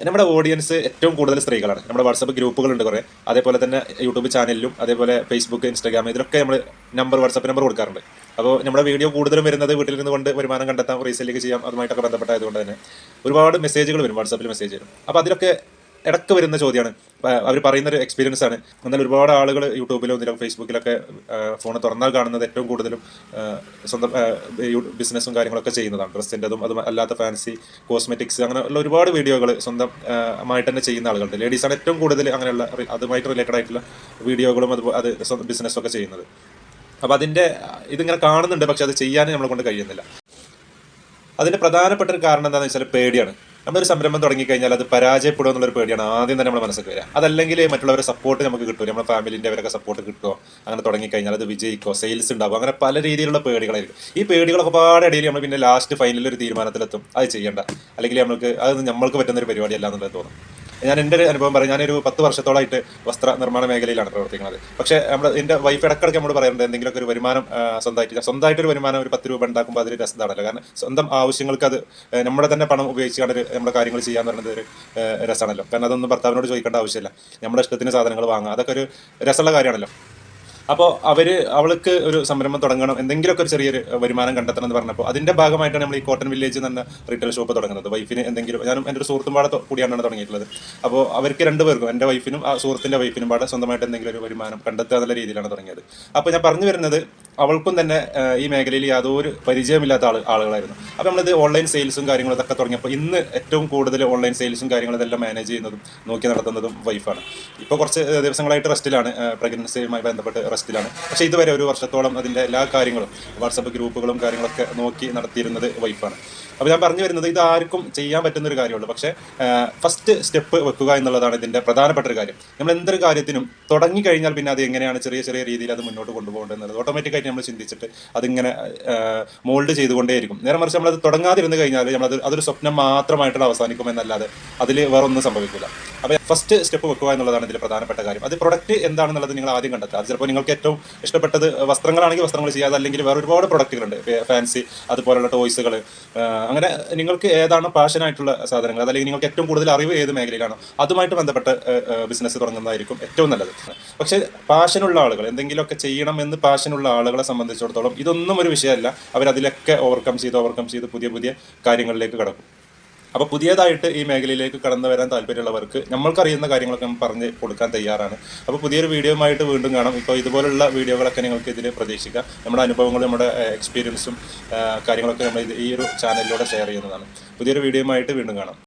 നമ്മുടെ ഓഡിയൻസ് ഏറ്റവും കൂടുതൽ സ്ത്രീകളാണ്. നമ്മുടെ വാട്സപ്പ് ഗ്രൂപ്പുകളുണ്ട് കുറേ, അതേപോലെ തന്നെ യൂട്യൂബ് ചാനലിലും അതേപോലെ ഫേസ്ബുക്ക്, ഇൻസ്റ്റാഗ്രാം ഇതിലൊക്കെ നമ്മൾ വാട്സപ്പ് നമ്പർ കൊടുക്കാറുണ്ട്. അപ്പോൾ നമ്മുടെ വീഡിയോ കൂടുതലും വരുന്നത് വീട്ടിൽ നിന്ന് കൊണ്ട് വരുമാനം കണ്ടെത്താം, റീസെല്ലിംഗ് ചെയ്യാം, അതുമായിട്ടൊക്കെ ബന്ധപ്പെട്ടായതുകൊണ്ട് തന്നെ ഒരുപാട് മെസ്സേജുകൾ വരും, വാട്സപ്പിൽ മെസ്സേജ് വരും. അപ്പോൾ അതിലൊക്കെ ഇടയ്ക്ക് വരുന്ന ചോദ്യമാണ്, അവർ പറയുന്നൊരു എക്സ്പീരിയൻസ് ആണ്. എന്നാൽ ഒരുപാട് ആളുകൾ യൂട്യൂബിലും ഇതിലും ഫേസ്ബുക്കിലൊക്കെ ഫോൺ തുറന്നാൽ കാണുന്നത് ഏറ്റവും കൂടുതലും സ്വന്തം ബിസിനസ്സും കാര്യങ്ങളൊക്കെ ചെയ്യുന്നതാണ്. ഡ്രസ്സിൻ്റെതും അതും അല്ലാത്ത ഫാൻസി കോസ്മെറ്റിക്സ് അങ്ങനെയുള്ള ഒരുപാട് വീഡിയോകൾ സ്വന്തമായിട്ട് തന്നെ ചെയ്യുന്ന ആളുകളുണ്ട്. ലേഡീസാണ് ഏറ്റവും കൂടുതൽ അങ്ങനെയുള്ള അതുമായിട്ട് റിലേറ്റഡ് ആയിട്ടുള്ള വീഡിയോകളും അത് ബിസിനസ്സൊക്കെ ചെയ്യുന്നത്. അപ്പോൾ ഇതിങ്ങനെ കാണുന്നുണ്ട്, പക്ഷെ അത് ചെയ്യാൻ നമ്മളെ കൊണ്ട് കഴിയുന്നില്ല. അതിൻ്റെ പ്രധാനപ്പെട്ട ഒരു കാരണം എന്താണെന്ന് വെച്ചാൽ പേടിയാണ്. നമ്മളൊരു സംരംഭം തുടങ്ങിക്കഴിഞ്ഞാൽ അത് പരാജയപ്പെടുക എന്നുള്ളൊരു പേടിയാണ് ആദ്യം തന്നെ നമ്മുടെ മനസ്സിൽ വരിക. അതല്ലെങ്കിൽ മറ്റുള്ളവരുടെ സപ്പോർട്ട് നമുക്ക് കിട്ടും, നമ്മുടെ ഫാമിലിൻ്റെ അവരൊക്കെ സപ്പോർട്ട് കിട്ടുമോ, അങ്ങനെ തുടങ്ങിക്കഴിഞ്ഞാൽ അത് വിജയിക്കോ, സെയിൽസ് ഉണ്ടാവും, അങ്ങനെ പല രീതിയിലുള്ള പേടികളായിരിക്കും. ഈ പേടികളൊക്കെ പാടിടയിൽ നമ്മൾ പിന്നെ ലാസ്റ്റ് ഫൈനലിൽ ഒരു തീരുമാനത്തിലെത്തും, അത് ചെയ്യേണ്ട, അല്ലെങ്കിൽ നമ്മൾക്ക് പറ്റുന്നൊരു പരിപാടിയല്ല എന്നുള്ളത് തോന്നും. ഞാൻ എൻ്റെ ഒരു അനുഭവം പറയും. ഞാനൊരു 10 വർഷത്തോളമായിട്ട് വസ്ത്ര നിർമ്മാണ മേഖലയിലാണ് പ്രവർത്തിക്കുന്നത്. പക്ഷേ എൻ്റെ വൈഫ് ഇടയ്ക്കിടയ്ക്ക് നമ്മൾ പറയാറുണ്ട്, എന്തെങ്കിലുമൊക്കെ ഒരു വരുമാനം സ്വന്തമായിട്ടൊരു വരുമാനം ഒരു 10 രൂപ ഉണ്ടാക്കുമ്പോൾ അതൊരു രസമാണല്ലോ. കാരണം സ്വന്തം ആവശ്യങ്ങൾക്ക് അത് നമ്മുടെ തന്നെ പണം ഉപയോഗിച്ചാണ് നമ്മുടെ കാര്യങ്ങൾ ചെയ്യാന്ന് പറയുന്നത് ഒരു രസമാണല്ലോ. കാരണം അതൊന്നും ഭർത്താവിനോട് ചോദിക്കേണ്ട ആവശ്യമില്ല, നമ്മുടെ ഇഷ്ടത്തിന് സാധനങ്ങൾ വാങ്ങുക, അതൊക്കെ ഒരു രസമുള്ള കാര്യമാണല്ലോ. അപ്പോൾ അവൾക്ക് ഒരു സംരംഭം തുടങ്ങണം, എന്തെങ്കിലുമൊക്കെ ഒരു ചെറിയൊരു വരുമാനം കണ്ടെത്തണം എന്ന് പറഞ്ഞപ്പോൾ അതിൻ്റെ ഭാഗമായിട്ടാണ് നമ്മൾ ഈ കോട്ടൺ വില്ലേജ് എന്ന റീറ്റെയിൽ ഷോപ്പ് തുടങ്ങുന്നത്. വൈഫിന് ഞാനും എൻ്റെ ഒരു സുഹൃത്തും പാടെ കൂടിയാണ് തുടങ്ങിയിട്ടുള്ളത്. അപ്പോൾ അവർക്ക് രണ്ടുപേർക്കും, എൻ്റെ വൈഫിനും ആ സുഹൃത്തിൻ്റെ വൈഫിനും പാടെ സ്വന്തമായിട്ട് എന്തെങ്കിലും ഒരു വരുമാനം കണ്ടെത്തുക എന്നുള്ള രീതിയിലാണ് തുടങ്ങിയത്. അപ്പോൾ ഞാൻ പറഞ്ഞു വരുന്നത്, അവൾക്കും തന്നെ ഈ മേഖലയിൽ യാതൊരു പരിചയമില്ലാത്ത ആളുകളായിരുന്നു. അപ്പോൾ നമ്മളിത് ഓൺലൈൻ സെയിൽസും കാര്യങ്ങളും ഇതൊക്കെ തുടങ്ങിയപ്പോൾ ഇന്ന് ഏറ്റവും കൂടുതൽ ഓൺലൈൻ സെയിൽസും കാര്യങ്ങളും ഇതെല്ലാം മാനേജ് ചെയ്യുന്നതും നോക്കി നടത്തുന്നതും വൈഫാണ്. ഇപ്പോൾ കുറച്ച് ദിവസങ്ങളായിട്ട് റെസ്റ്റിലാണ്, പ്രഗ്നൻസിയുമായി ബന്ധപ്പെട്ട് റെസ്റ്റിലാണ്. പക്ഷേ ഇതുവരെ ഒരു വർഷത്തോളം അതിൻ്റെ എല്ലാ കാര്യങ്ങളും വാട്സപ്പ് ഗ്രൂപ്പുകളും കാര്യങ്ങളൊക്കെ നോക്കി നടത്തിയിരുന്നത് വൈഫാണ്. അപ്പോൾ ഞാൻ പറഞ്ഞു വരുന്നത്, ഇത് ആർക്കും ചെയ്യാൻ പറ്റുന്നൊരു കാര്യമുള്ളൂ. പക്ഷേ ഫസ്റ്റ് സ്റ്റെപ്പ് വെക്കുക എന്നുള്ളതാണ് ഇതിൻ്റെ പ്രധാനപ്പെട്ട ഒരു കാര്യം. നമ്മൾ എന്തൊരു കാര്യത്തിനും തുടങ്ങിക്കഴിഞ്ഞാൽ പിന്നെ അത് എങ്ങനെയാണ് ചെറിയ ചെറിയ രീതിയിൽ അത് മുന്നോട്ട് കൊണ്ടുപോകേണ്ടത് എന്നുള്ളത് ഓട്ടോമാറ്റിക്കായിട്ട് നമ്മൾ ചിന്തിച്ചിട്ട് അതിങ്ങനെ മോൾഡ് ചെയ്തുകൊണ്ടേയിരിക്കും. നേരെ മറിച്ച് നമ്മളത് തുടങ്ങാതിരുന്ന് കഴിഞ്ഞാൽ അതൊരു സ്വപ്നം മാത്രമായിട്ടുള്ള അവസാനിക്കുമെന്നല്ലാതെ അതിൽ വേറൊന്നും സംഭവിക്കില്ല. അപ്പോൾ ഫസ്റ്റ് സ്റ്റെപ്പ് വെക്കുക എന്നുള്ളതാണ് ഇതിൽ പ്രധാനപ്പെട്ട കാര്യം. അത് പ്രൊഡക്റ്റ് എന്താണെന്നുള്ളത് നിങ്ങൾ ആദ്യം കണ്ടെത്തുക. അത് ചിലപ്പോൾ നിങ്ങൾക്ക് ഏറ്റവും ഇഷ്ടപ്പെട്ടത് വസ്ത്രങ്ങളാണെങ്കിൽ വസ്ത്രങ്ങൾ ചെയ്യുക, അതല്ലെങ്കിൽ വേറെ ഒരുപാട് പ്രൊഡക്റ്റുകളുണ്ട്, ഫാൻസി അതുപോലുള്ള ടോയ്സുകൾ, അങ്ങനെ നിങ്ങൾക്ക് ഏതാണ് പാഷനായിട്ടുള്ള സാധനങ്ങൾ, അതല്ലെങ്കിൽ നിങ്ങൾക്ക് ഏറ്റവും കൂടുതൽ അറിവ് ഏത് മേഖലയിലാണോ അതുമായിട്ട് ബന്ധപ്പെട്ട ബിസിനസ് തുടങ്ങുന്നതായിരിക്കും ഏറ്റവും നല്ലത്. പക്ഷേ പാഷനുള്ള ആളുകൾ, എന്തെങ്കിലുമൊക്കെ ചെയ്യണമെന്ന് പാഷനുള്ള ആളുകളെ സംബന്ധിച്ചിടത്തോളം ഇതൊന്നും ഒരു വിഷയമല്ല. അവരതിലൊക്കെ ഓവർകം ചെയ്ത് പുതിയ പുതിയ കാര്യങ്ങളിലേക്ക് കടക്കും. അപ്പോൾ പുതിയതായിട്ട് ഈ മേഖലയിലേക്ക് കടന്നു വരാൻ താല്പര്യമുള്ളവർക്ക് നമ്മൾക്കറിയുന്ന കാര്യങ്ങളൊക്കെ നമ്മൾ പറഞ്ഞ് കൊടുക്കാൻ തയ്യാറാണ്. അപ്പോൾ പുതിയൊരു വീഡിയോയുമായിട്ട് വീണ്ടും കാണാം. ഇപ്പോൾ ഇതുപോലുള്ള വീഡിയോകളൊക്കെ നിങ്ങൾക്ക് ഇതിൽ പ്രതീക്ഷിക്കാം. നമ്മുടെ അനുഭവങ്ങളും നമ്മുടെ എക്സ്പീരിയൻസും കാര്യങ്ങളൊക്കെ നമ്മൾ ഈ ഒരു ചാനലിലൂടെ ഷെയർ ചെയ്യുന്നതാണ്. പുതിയൊരു വീഡിയോയുമായിട്ട് വീണ്ടും കാണാം.